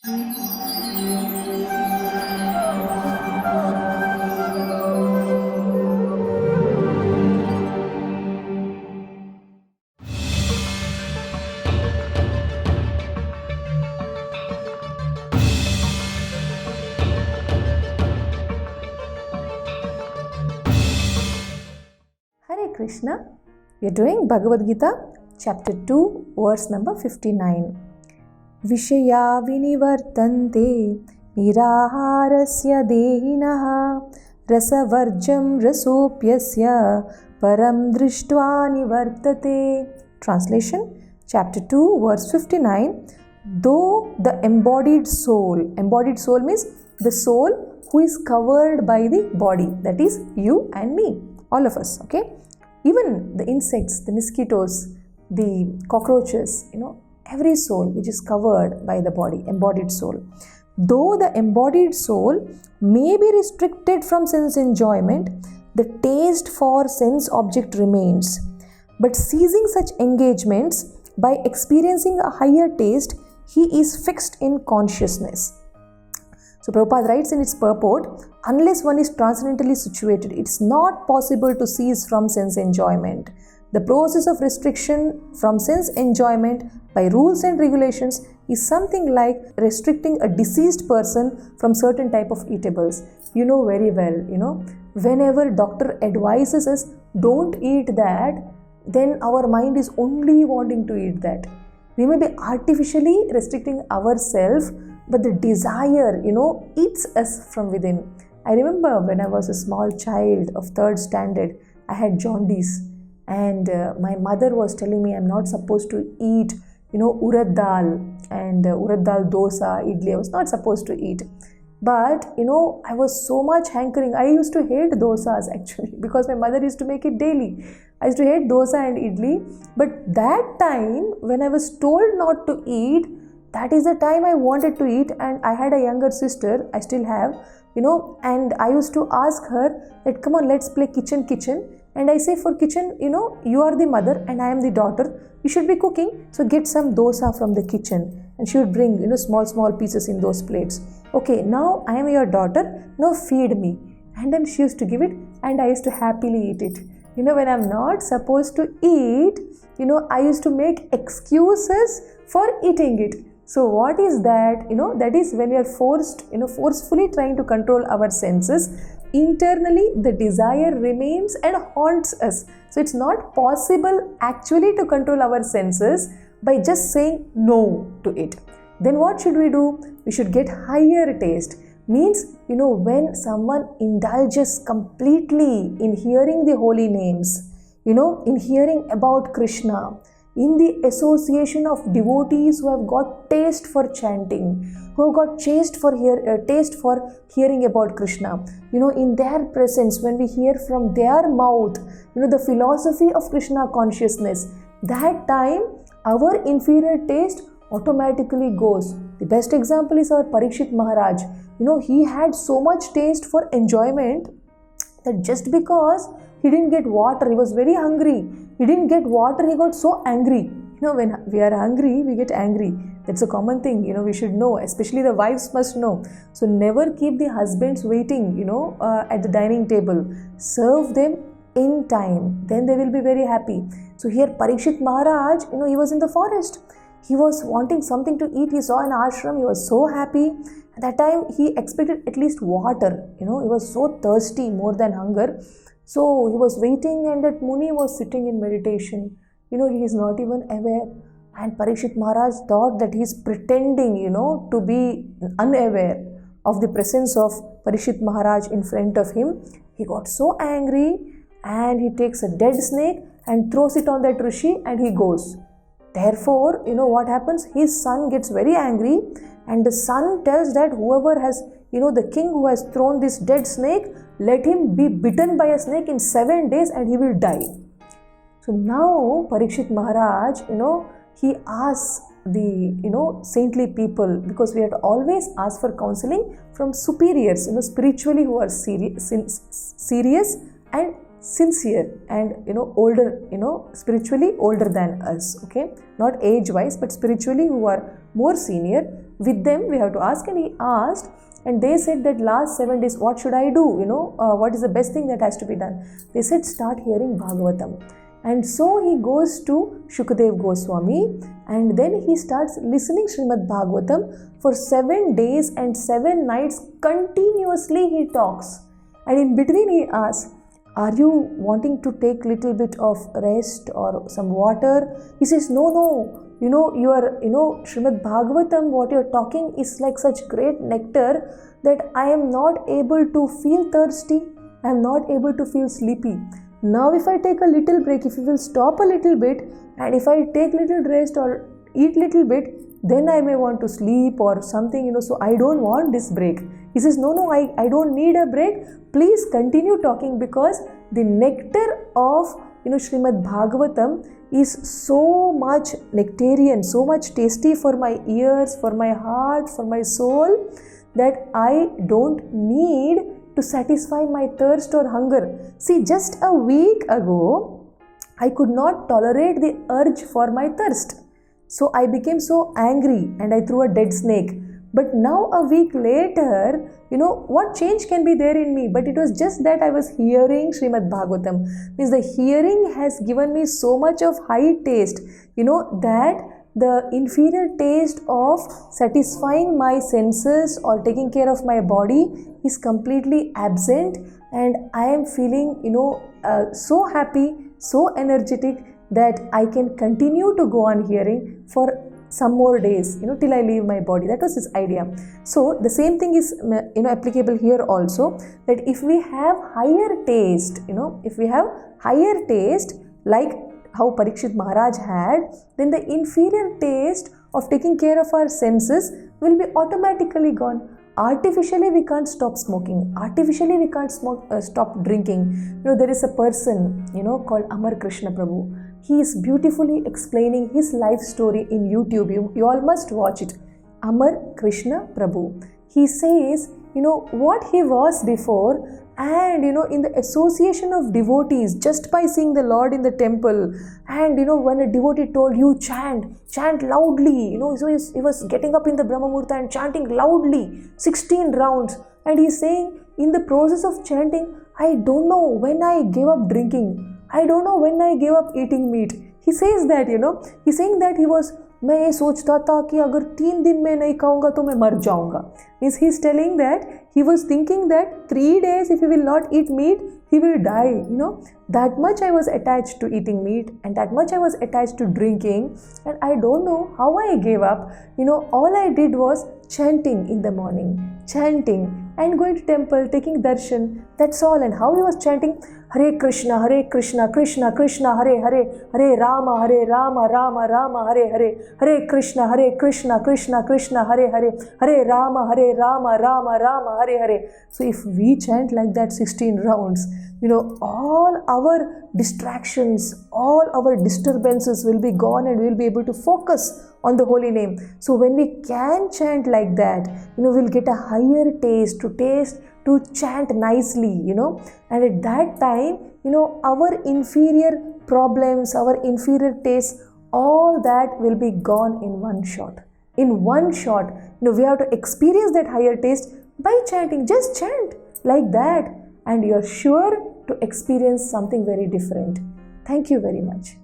Hare Krishna. We are doing Bhagavad Gita, chapter 2, verse number 59. Vishaya vinivartante niraharasya dehinaha rasavarjam rasopyasya param drishtva nivartate. Translation, chapter 2, verse 59. Though the embodied soul means the soul who is covered by the body, that is you and me, all of us, okay? Even the insects, the mosquitoes, the cockroaches, every soul which is covered by the body, embodied soul. Though the embodied soul may be restricted from sense enjoyment, the taste for sense object remains. But ceasing such engagements by experiencing a higher taste, he is fixed in consciousness. So Prabhupada writes in its purport, unless one is transcendentally situated, it's not possible to cease from sense enjoyment. The process of restriction from sense enjoyment by rules and regulations is something like restricting a deceased person from certain type of eatables. You know very well, whenever doctor advises us, don't eat that, then our mind is only wanting to eat that. We may be artificially restricting ourselves, but the desire, eats us from within. I remember when I was a small child of 3rd standard, I had jaundice, and my mother was telling me I'm not supposed to eat, urad dal and urad dal dosa, idli. I was not supposed to eat. But, I was so much hankering. I used to hate dosas actually because my mother used to make it daily. I used to hate dosa and idli. But that time when I was told not to eat, that is the time I wanted to eat. And I had a younger sister, I still have, and I used to ask her that, come on, let's play kitchen. And I say, for kitchen, you are the mother and I am the daughter. You should be cooking. So get some dosa from the kitchen. And she would bring, small pieces in those plates. Okay, now I am your daughter. Now feed me. And then she used to give it and I used to happily eat it. When I'm not supposed to eat, I used to make excuses for eating it. So what is that? That is when we are forcefully trying to control our senses. Internally, the desire remains and haunts us. So it's not possible actually to control our senses by just saying no to it. Then what should we do? We should get higher taste. Means, when someone indulges completely in hearing the holy names, in hearing about Krishna, in the association of devotees who have got taste for chanting, who have got taste for hearing about Krishna, in their presence, when we hear from their mouth, the philosophy of Krishna consciousness, that time our inferior taste automatically goes. The best example is our Parikshit Maharaj. He had so much taste for enjoyment that just because he didn't get water, he was very hungry. He didn't get water, he got so angry. When we are hungry, we get angry. That's a common thing, we should know, especially the wives must know. So never keep the husbands waiting, at the dining table. Serve them in time, then they will be very happy. So here Parikshit Maharaj, he was in the forest. He was wanting something to eat. He saw an ashram. He was so happy. At that time, he expected at least water. He was so thirsty more than hunger. So he was waiting, and that Muni was sitting in meditation. He is not even aware. And Parikshit Maharaj thought that he is pretending, to be unaware of the presence of Parikshit Maharaj in front of him. He got so angry, and he takes a dead snake and throws it on that rishi, and he goes. Therefore, what happens? His son gets very angry, and the son tells that whoever has, the king who has thrown this dead snake, let him be bitten by a snake in 7 days and he will die. So now Parikshit Maharaj, he asks the, saintly people, because we have to always ask for counseling from superiors, spiritually who are serious and sincere and, older, spiritually older than us, okay? Not age-wise, but spiritually who are more senior. with them, we have to ask. And he asked, and they said that last 7 days, what should I do? What is the best thing that has to be done? They said, start hearing Bhagavatam. And so he goes to Shukadev Goswami, and then he starts listening Srimad Bhagavatam for 7 days and 7 nights continuously. He talks, and in between he asks, are you wanting to take little bit of rest or some water? He says, no. Srimad Bhagavatam, what you're talking is like such great nectar that I am not able to feel thirsty. I am not able to feel sleepy. Now if I take a little break, if you will stop a little bit, and if I take little rest or eat little bit, then I may want to sleep or something, so I don't want this break. He says, no, I don't need a break. Please continue talking, because the nectar of Srimad Bhagavatam is so much nectarian, so much tasty for my ears, for my heart, for my soul, that I don't need to satisfy my thirst or hunger. See, just a week ago, I could not tolerate the urge for my thirst. So I became so angry and I threw a dead snake. But now a week later, what change can be there in me? But it was just that I was hearing Srimad Bhagavatam. Means the hearing has given me so much of high taste, that the inferior taste of satisfying my senses or taking care of my body is completely absent, and I am feeling, so happy, so energetic that I can continue to go on hearing for some more days, till I leave my body. That was his idea. So the same thing is, applicable here also, that if we have higher taste, like how Parikshit Maharaj had, then the inferior taste of taking care of our senses will be automatically gone. Artificially we can't stop smoking. Artificially we can't stop drinking. There is a person, called Amar Krishna Prabhu. He is beautifully explaining his life story in YouTube. You all must watch it. Amar Krishna Prabhu. He says, what he was before, and in the association of devotees, just by seeing the Lord in the temple, and when a devotee told you chant loudly, so he was getting up in the Brahma Murta and chanting loudly 16 rounds, and he's saying, in the process of chanting, I don't know when I gave up drinking, I don't know when I gave up eating meat. He says that, he's saying that he was, मैं ये सोचता था कि अगर 3 दिन में नहीं खाऊंगा तो मैं मर जाऊंगा. Means he's telling that he was thinking that 3 days if he will not eat meat, he will die. That much I was attached to eating meat, and that much I was attached to drinking, and I don't know how I gave up. All I did was chanting in the morning, chanting and going to temple, taking darshan. That's all. And how he was chanting, Hare Krishna, Krishna Krishna, Hare Hare, Hare Rama, Rama Rama, Hare Hare, Hare Krishna, Krishna Krishna, Hare Hare, Hare Rama, Rama Rama, Hare Hare. So if we chant like that 16 rounds, all our distractions, all our disturbances will be gone, and we'll be able to focus on the holy name. So when we can chant like that, we'll get a higher taste to chant nicely, and at that time, our inferior problems, our inferior tastes, all that will be gone in one shot. In one shot, we have to experience that higher taste by chanting. Just chant like that, and you're sure to experience something very different. Thank you very much.